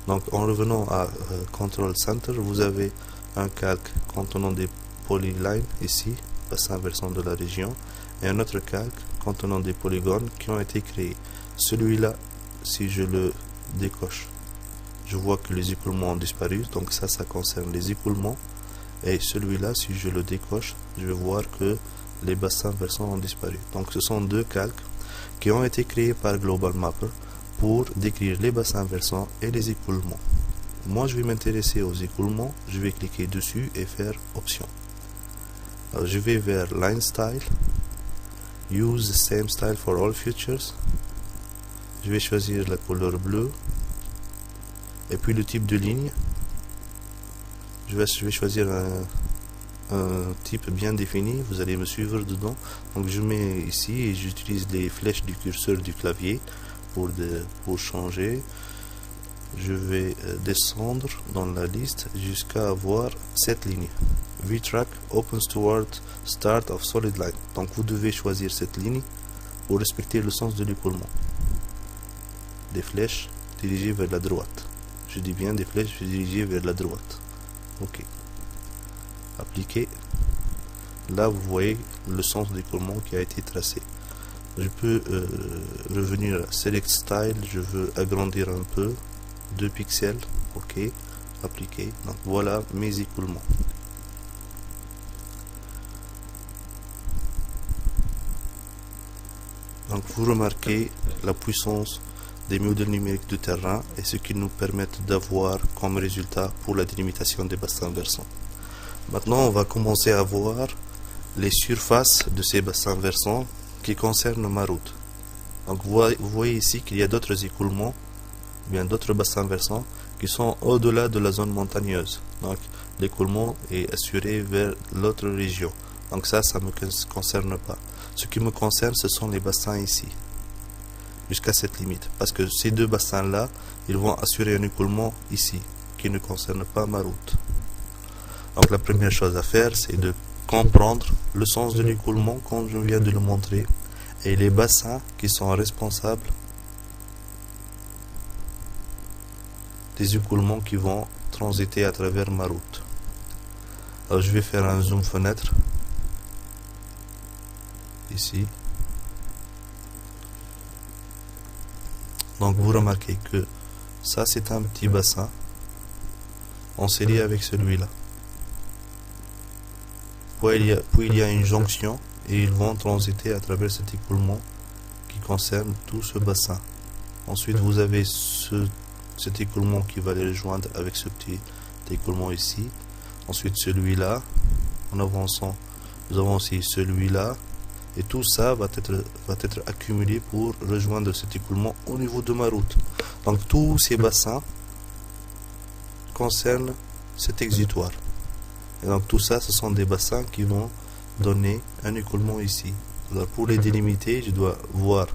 Donc, en revenant à Control Center, vous avez un calque contenant des polylines ici, bassin versant de la région, et un autre calque contenant des polygones qui ont été créés. Celui-là, si je le décoche, je vois que les écoulements ont disparu, donc ça concerne les écoulements. Et celui-là, si je le décoche, je vais voir que les bassins versants ont disparu. Donc ce sont deux calques qui ont été créés par Global Mapper pour décrire les bassins versants et les écoulements. Moi, je vais m'intéresser aux écoulements, je vais cliquer dessus et faire Options. Alors, je vais vers Line Style, Use the same style for all features. Je vais choisir la couleur bleue. Et puis le type de ligne, je vais choisir un type bien défini, vous allez me suivre dedans. Donc je mets ici et j'utilise les flèches du curseur du clavier pour changer. Je vais descendre dans la liste jusqu'à avoir cette ligne. VTrack opens toward start of solid line. Donc vous devez choisir cette ligne pour respecter le sens de l'écoulement. Des flèches dirigées vers la droite. Je dis bien des flèches dirigées vers la droite. Ok. Appliquer. Là, vous voyez le sens d'écoulement qui a été tracé. Je peux revenir à Select Style. Je veux agrandir un peu. 2 pixels. Ok. Appliquer. Donc voilà mes écoulements. Donc vous remarquez la puissance des modèles numériques de terrain et ce qu'ils nous permettent d'avoir comme résultat pour la délimitation des bassins versants. Maintenant, on va commencer à voir les surfaces de ces bassins versants qui concernent ma route. Donc vous voyez ici qu'il y a d'autres écoulements, bien d'autres bassins versants qui sont au-delà de la zone montagneuse. Donc l'écoulement est assuré vers l'autre région. Donc ça ne me concerne pas. Ce qui me concerne, ce sont les bassins ici, jusqu'à cette limite. Parce que ces deux bassins-là, ils vont assurer un écoulement ici, qui ne concerne pas ma route. Donc la première chose à faire, c'est de comprendre le sens de l'écoulement comme je viens de le montrer, et les bassins qui sont responsables des écoulements qui vont transiter à travers ma route. Alors je vais faire un zoom fenêtre ici. Donc vous remarquez que ça c'est un petit bassin en série avec celui-là. Puis il y a une jonction et ils vont transiter à travers cet écoulement qui concerne tout ce bassin. Ensuite vous avez cet écoulement qui va les rejoindre avec ce petit écoulement ici. Ensuite celui-là, en avançant, nous avons aussi celui-là. Et tout ça va être accumulé pour rejoindre cet écoulement au niveau de ma route. Donc tous ces bassins concernent cet exutoire. Et donc tout ça, ce sont des bassins qui vont donner un écoulement ici. Alors pour les délimiter, je dois voir,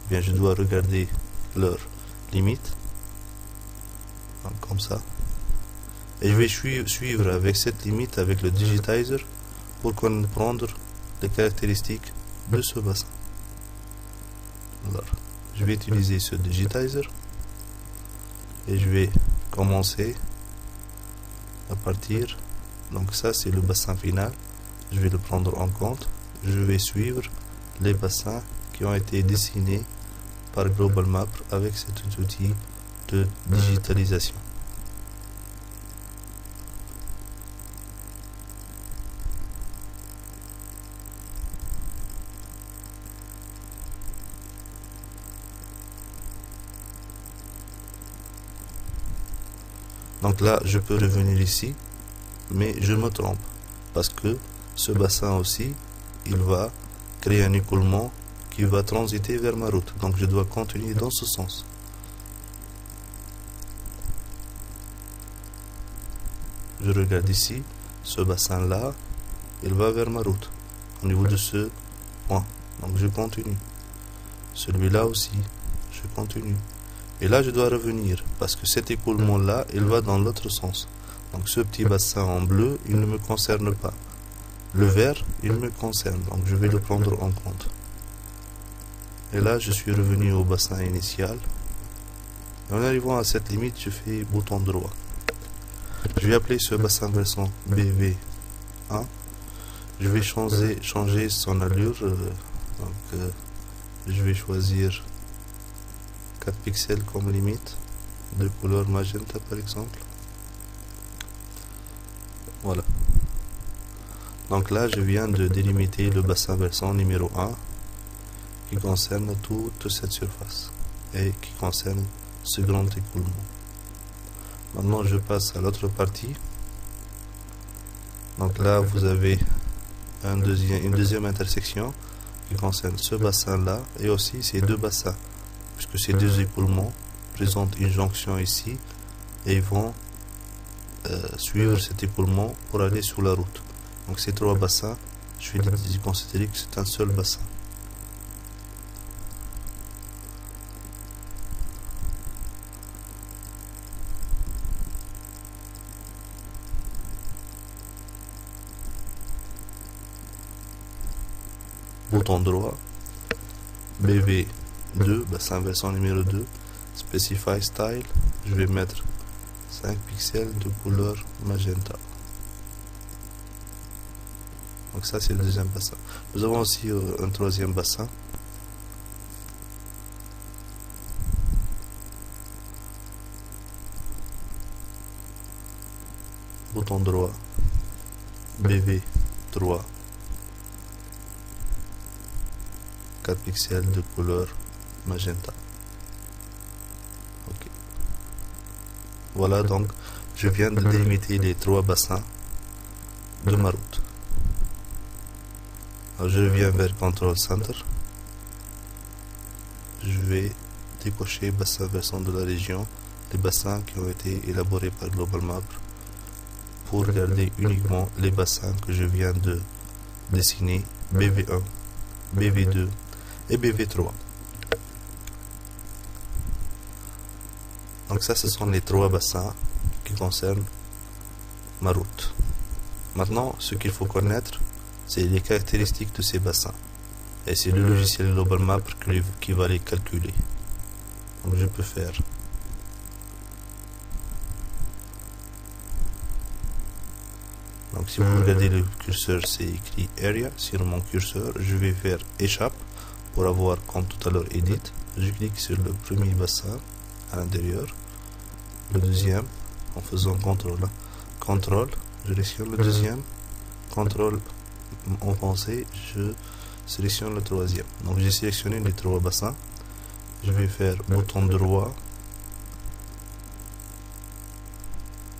bien je dois regarder leurs limites. Donc comme ça. Et je vais suivre avec cette limite, avec le digitizer, pour comprendre les caractéristiques de ce bassin. Alors, je vais utiliser ce digitizer et je vais commencer à partir. Donc ça c'est le bassin final, je vais le prendre en compte. Je vais suivre les bassins qui ont été dessinés par Global Map avec cet outil de digitalisation. Donc là, je peux revenir ici, mais je me trompe, parce que ce bassin aussi, il va créer un écoulement qui va transiter vers ma route. Donc je dois continuer dans ce sens. Je regarde ici, ce bassin-là, il va vers ma route, au niveau de ce point. Donc je continue. Celui-là aussi, je continue. Et là, je dois revenir, parce que cet écoulement-là, il va dans l'autre sens. Donc ce petit bassin en bleu, il ne me concerne pas. Le vert, il me concerne, donc je vais le prendre en compte. Et là, je suis revenu au bassin initial. Et en arrivant à cette limite, je fais bouton droit. Je vais appeler ce bassin versant BV1. Je vais changer son allure. Je vais choisir 4 pixels comme limite, de couleur magenta par exemple. Voilà. Donc là, je viens de délimiter le bassin versant numéro 1 qui concerne toute cette surface et qui concerne ce grand écoulement. Maintenant, je passe à l'autre partie. Donc là, vous avez une deuxième intersection qui concerne ce bassin-là et aussi ces deux bassins, puisque ces deux écoulements présentent une jonction ici et ils vont suivre cet écoulement pour aller sur la route. Donc ces trois bassins, je vais considérer que c'est un seul bassin. Bouton droit, BV2, bassin versant numéro 2, Specify Style, je vais mettre 5 pixels de couleur magenta. Donc ça c'est le deuxième bassin. Nous avons aussi un troisième bassin. Bouton droit, BV3, 4 pixels de couleur magenta. Ok. Voilà, donc je viens de délimiter les trois bassins de ma route. Alors je reviens vers Control Center. Je vais décocher bassin versant de la région, les bassins qui ont été élaborés par Global Map, pour regarder uniquement les bassins que je viens de dessiner, BV1, BV2 et BV3. Donc ça, ce sont les 3 bassins qui concernent ma route. Maintenant, ce qu'il faut connaître, c'est les caractéristiques de ces bassins. Et c'est le logiciel Global Map qui va les calculer. Donc je peux faire donc si vous regardez le curseur, c'est écrit Area sur mon curseur. Je vais faire échappe pour avoir, comme tout à l'heure, Edit. Je clique sur le premier bassin à l'intérieur, le deuxième, en faisant CTRL, je sélectionne le deuxième, CTRL en pensée, je sélectionne le troisième. Donc j'ai sélectionné les 3 bassins. Je vais faire bouton droit,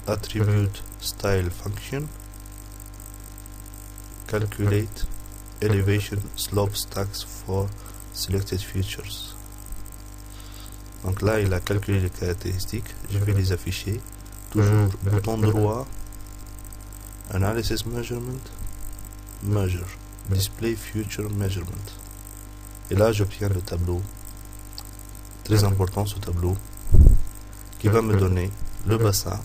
Attribute Style Function, Calculate Elevation Slope Stacks for Selected Features. Donc là, il a calculé les caractéristiques. Je vais les afficher. Toujours bouton droit, Analysis Measurement, Measure, Display Future Measurement. Et là, j'obtiens le tableau. Très important ce tableau, qui va me donner le bassin,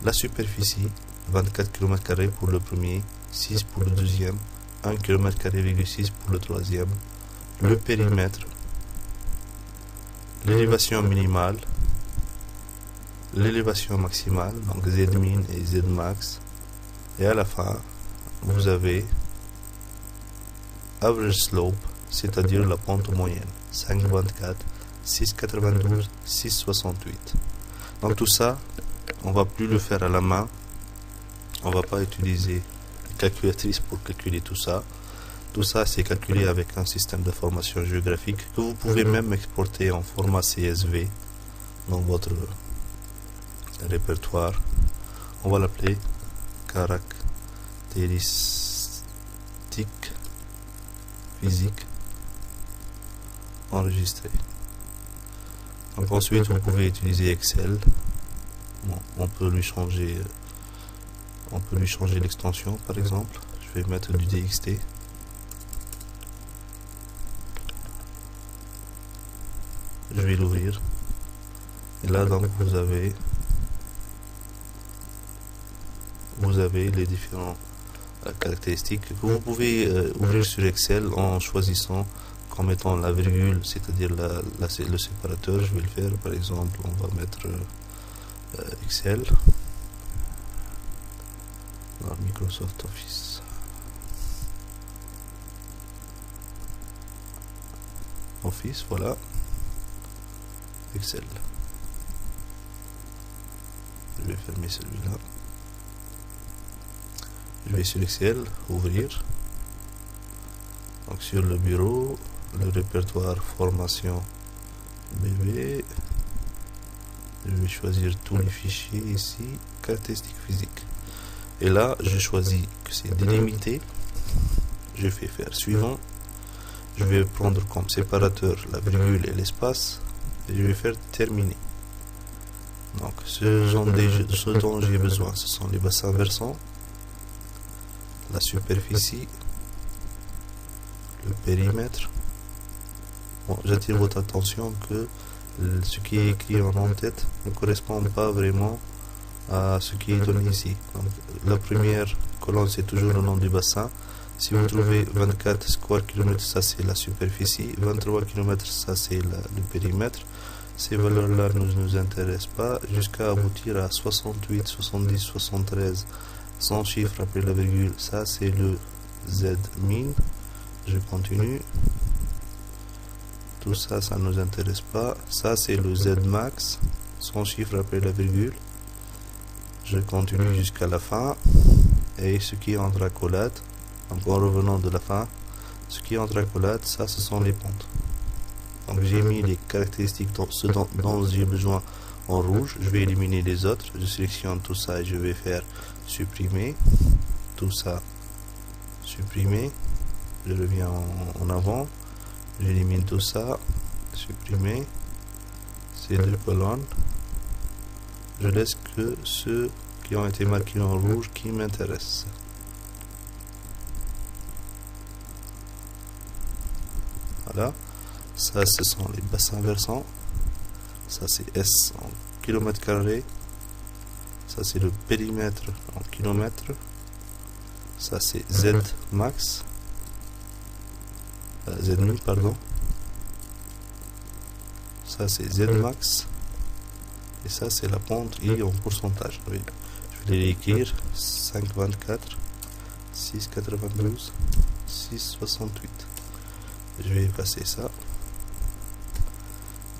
la superficie, 24 km² pour le premier, 6 pour le deuxième, 1 km²,6 pour le troisième, le périmètre, l'élévation minimale, l'élévation maximale, donc Z-min et Z-max, et à la fin, vous avez average slope, c'est-à-dire la pente moyenne, 5,24, 6,92, 6,68. Donc tout ça, on va plus le faire à la main, on va pas utiliser une calculatrice pour calculer tout ça. Tout ça, c'est calculé avec un système d'information géographique que vous pouvez même exporter en format CSV dans votre répertoire. On va l'appeler caractéristiques physiques enregistrées. Donc ensuite, vous pouvez utiliser Excel. Bon, on peut lui changer l'extension, par exemple. Je vais mettre du DXT. Je vais l'ouvrir. Et là, donc, vous avez les différentes caractéristiques que vous pouvez ouvrir sur Excel en choisissant comme étant la virgule, c'est-à-dire le séparateur. Je vais le faire, par exemple, on va mettre Excel dans Microsoft Office. Office, voilà. Excel. Je vais fermer celui-là. Je vais sur Excel, ouvrir. Donc sur le bureau, le répertoire formation BV. Je vais choisir tous les fichiers ici, caractéristiques physiques. Et là, je choisis que c'est délimité. Je vais faire suivant. Je vais prendre comme séparateur la virgule et l'espace. Et je vais faire terminer. Donc, ce dont j'ai besoin, ce sont les bassins versants, la superficie, le périmètre. Bon, j'attire votre attention que ce qui est écrit en en-tête ne correspond pas vraiment à ce qui est donné ici. Donc, la première colonne, c'est toujours le nom du bassin. Si vous trouvez 24 square km, ça c'est la superficie, 23 km, ça c'est le périmètre. Ces valeurs-là ne nous intéressent pas, jusqu'à aboutir à 68, 70, 73, sans chiffre après la virgule. Ça c'est le Z-min. Je continue. Tout ça, ça ne nous intéresse pas. Ça c'est le Z-max, sans chiffre après la virgule. Je continue jusqu'à la fin. Et ce qui est entre accolades, donc en revenant de la fin, ce qui est entre accolades, ça ce sont les pentes. Donc j'ai mis les caractéristiques dont j'ai besoin en rouge. Je vais éliminer les autres. Je sélectionne tout ça et je vais faire supprimer. Tout ça, supprimer. Je reviens en avant. J'élimine tout ça. Supprimer. Ces deux colonnes. Je laisse que ceux qui ont été marqués en rouge qui m'intéressent. Voilà. Ça, ce sont les bassins versants. Ça, c'est S en kilomètres carrés. Ça, c'est le périmètre en kilomètres. Ça, c'est Z max. Z min, pardon. Ça, c'est Z max. Et ça, c'est la pente I en pourcentage. Oui. Je vais les écrire. 5,24, 6,92, 6,68. Je vais effacer ça.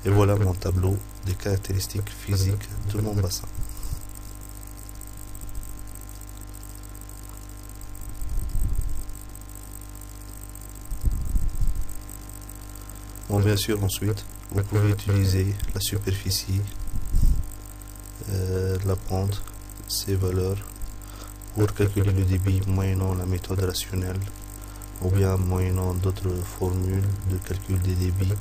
Et voilà mon tableau des caractéristiques physiques de mon bassin. Bon, bien sûr, ensuite, vous pouvez utiliser la superficie, la pente, ces valeurs, pour calculer le débit moyennant la méthode rationnelle, ou bien moyennant d'autres formules de calcul des débits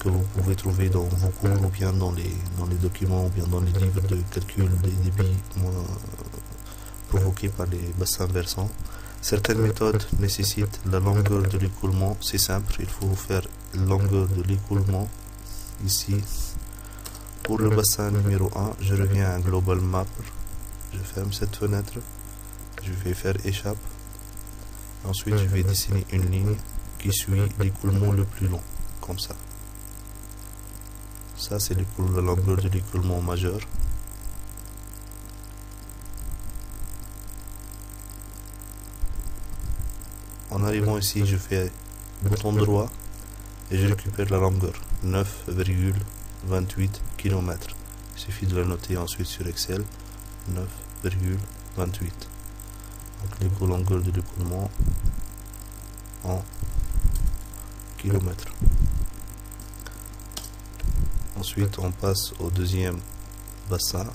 que vous pouvez trouver dans vos cours, ou bien dans les documents, ou bien dans les livres de calcul des débits provoqués par les bassins versants. Certaines méthodes nécessitent la longueur de l'écoulement. C'est simple, il faut faire longueur de l'écoulement ici. Pour le bassin numéro 1, je reviens à Global Map. Je ferme cette fenêtre. Je vais faire échappe. Ensuite, je vais dessiner une ligne qui suit l'écoulement le plus long, comme ça. Ça, c'est la longueur de l'écoulement majeur. En arrivant ici, je fais bouton droit et je récupère la longueur, 9,28 km. Il suffit de la noter ensuite sur Excel, 9,28. Donc, la longueur de l'écoulement en kilomètres. Ensuite, on passe au deuxième bassin.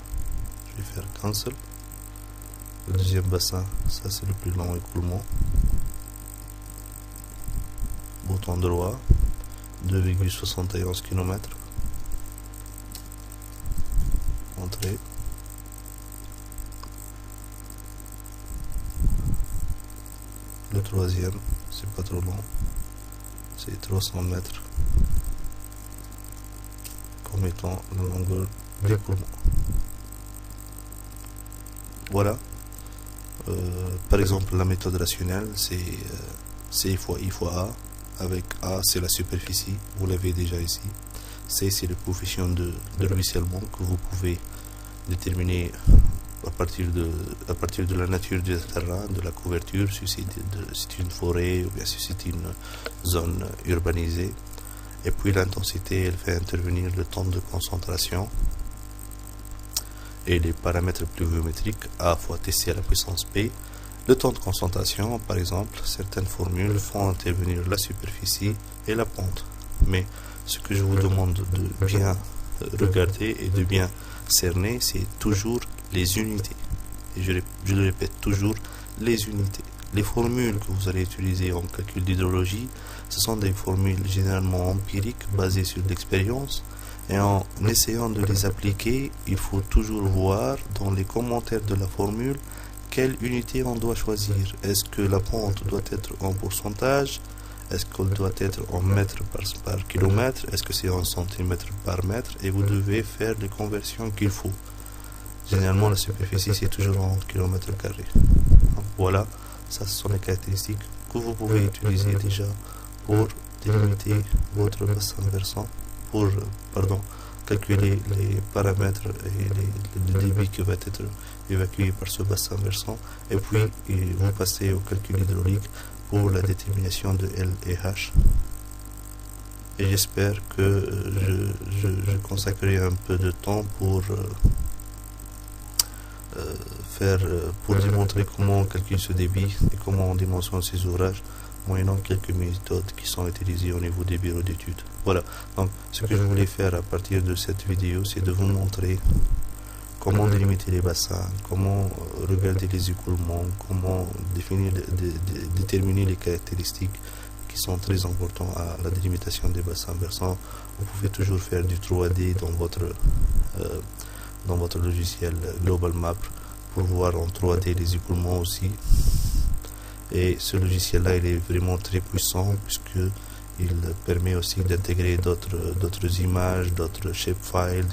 Je vais faire cancel. Le deuxième bassin, ça c'est le plus long écoulement. Bouton droit, 2,71 km. Entrée. Le troisième, c'est pas trop long, c'est 300 mètres comme étant la longueur d'écoulement. Voilà. Par exemple, la méthode rationnelle, c'est C fois I fois A. Avec A, c'est la superficie, vous l'avez déjà ici. C, c'est le coefficient de ruissellement que vous pouvez déterminer à partir de la nature du terrain, de la couverture, si c'est une forêt ou bien si c'est une zone urbanisée. Et puis l'intensité, elle fait intervenir le temps de concentration et les paramètres pluviométriques A fois TC à la puissance P. Le temps de concentration, par exemple, certaines formules font intervenir la superficie et la pente. Mais ce que je vous demande de bien regarder et de bien cerner, c'est toujours les unités. Et je le répète toujours, les unités. Les formules que vous allez utiliser en calcul d'hydrologie, ce sont des formules généralement empiriques basées sur l'expérience. Et en essayant de les appliquer, il faut toujours voir dans les commentaires de la formule quelle unité on doit choisir. Est-ce que la pente doit être en pourcentage? Est-ce qu'elle doit être en mètres par kilomètre? Est-ce que c'est en centimètres par mètre? Et vous devez faire les conversions qu'il faut. Généralement, la superficie, c'est toujours en kilomètres carrés. Voilà, ça ce sont les caractéristiques que vous pouvez utiliser déjà pour délimiter votre bassin versant, pour calculer les paramètres et le débit qui va être évacué par ce bassin versant, et puis vous passez au calcul hydraulique pour la détermination de L et H. Et j'espère que je consacrerai un peu de temps pour démontrer comment on calcule ce débit et comment on dimensionne ces ouvrages moyennant quelques méthodes qui sont utilisées au niveau des bureaux d'études. Voilà, donc ce que je voulais faire à partir de cette vidéo, c'est de vous montrer comment délimiter les bassins, comment regarder les écoulements, comment déterminer les caractéristiques qui sont très importantes à la délimitation des bassins versants. Vous pouvez toujours faire du 3D dans votre logiciel Global Map pour voir en 3D les écoulements aussi. Et ce logiciel-là, il est vraiment très puissant puisque il permet aussi d'intégrer d'autres images, d'autres shapefiles,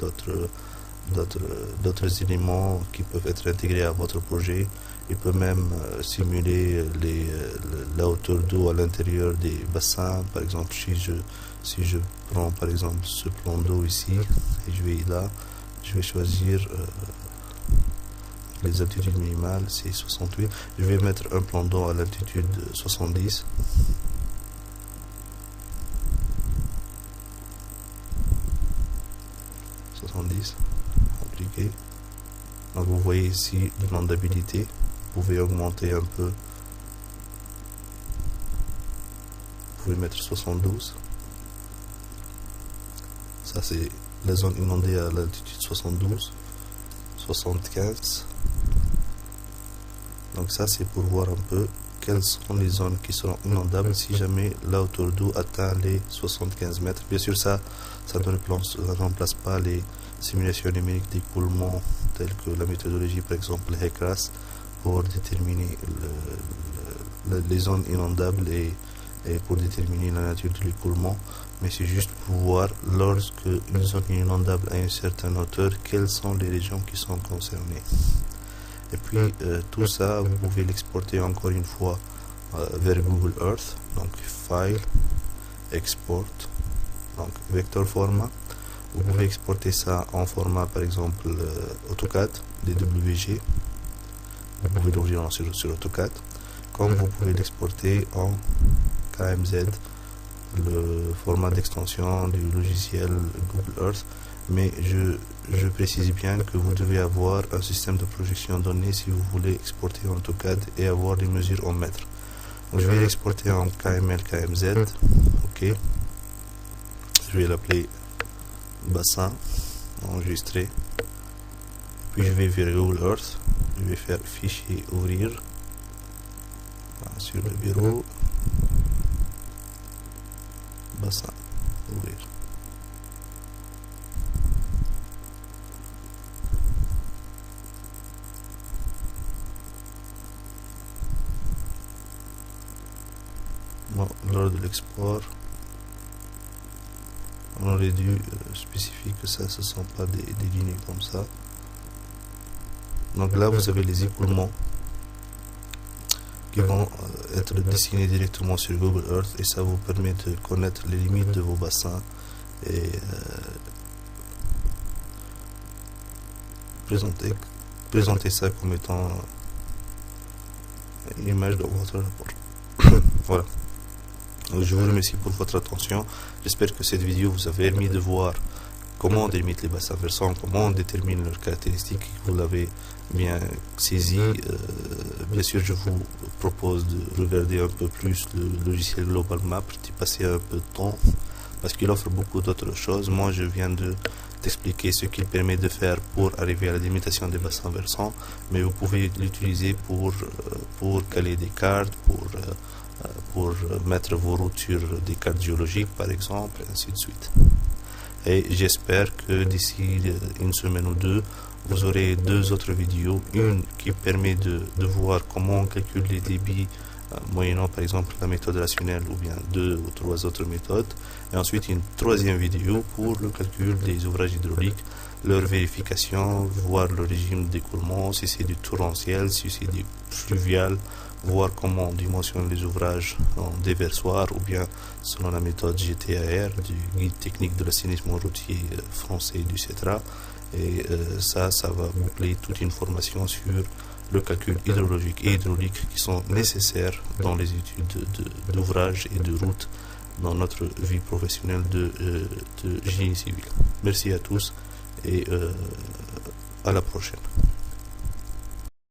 d'autres éléments qui peuvent être intégrés à votre projet. Il peut même simuler la hauteur d'eau à l'intérieur des bassins. Par exemple, si je prends par exemple ce plan d'eau ici, et je vais choisir les altitudes minimales, c'est 68. Je vais mettre un plan d'eau à l'altitude 70. Appliqué. Donc vous voyez ici l'inondabilité. Vous pouvez augmenter un peu. Vous pouvez mettre 72. Ça c'est la zone inondée à l'altitude 72. 75. Donc ça c'est pour voir un peu quelles sont les zones qui seront inondables si jamais la hauteur d'eau atteint les 75 mètres. Bien sûr ça ne remplace pas les simulations numériques d'écoulement telles que la méthodologie par exemple HECRAS pour déterminer les zones inondables et pour déterminer la nature de l'écoulement, mais c'est juste pour voir lorsque une zone est inondable à une certaine hauteur, quelles sont les régions qui sont concernées. Et puis tout ça, vous pouvez l'exporter encore une fois vers Google Earth, donc File, Export, donc Vector Format. Vous pouvez exporter ça en format par exemple AutoCAD, DWG. Vous pouvez l'ouvrir sur AutoCAD, comme vous pouvez l'exporter en KMZ, le format d'extension du logiciel Google Earth. Mais je précise bien que vous devez avoir un système de projection donné si vous voulez exporter en AutoCAD et avoir les mesures en mètres. Donc, je vais l'exporter en KML, KMZ. Ok. Je vais l'appeler bassin, enregistrer. Puis je vais vers Google Earth. Je vais faire fichier ouvrir. Sur le bureau. Bassin, ouvrir. Bon, lors de l'export, on aurait dû spécifier que ça, ce ne sont pas des lignes comme ça. Donc là, vous avez les écoulements qui vont être dessinés directement sur Google Earth et ça vous permet de connaître les limites de vos bassins et présenter ça comme étant une image de votre rapport. Voilà. Donc, je vous remercie pour votre attention. J'espère que cette vidéo vous a permis de voir comment on délimite les bassins versants, comment on détermine leurs caractéristiques, vous l'avez bien saisi. Bien sûr, je vous propose de regarder un peu plus le logiciel Global Map, d'y passer un peu de temps, parce qu'il offre beaucoup d'autres choses. Moi, je viens de t'expliquer ce qu'il permet de faire pour arriver à la délimitation des bassins versants, mais vous pouvez l'utiliser pour caler des cartes, pour mettre vos routes sur des cartes géologiques, par exemple, et ainsi de suite. Et j'espère que d'ici une semaine ou deux, vous aurez deux autres vidéos. Une qui permet de voir comment on calcule les débits moyennant par exemple la méthode rationnelle ou bien deux ou trois autres méthodes. Et ensuite une troisième vidéo pour le calcul des ouvrages hydrauliques, leur vérification, voir le régime d'écoulement, si c'est du torrentiel, si c'est du fluvial, voir comment on dimensionne les ouvrages en déversoir ou bien selon la méthode GTAR du guide technique de l'assainissement routier français du CETRA. Et ça va boucler toute une formation sur le calcul hydrologique et hydraulique qui sont nécessaires dans les études d'ouvrages et de routes dans notre vie professionnelle de génie civil. Merci à tous et à la prochaine.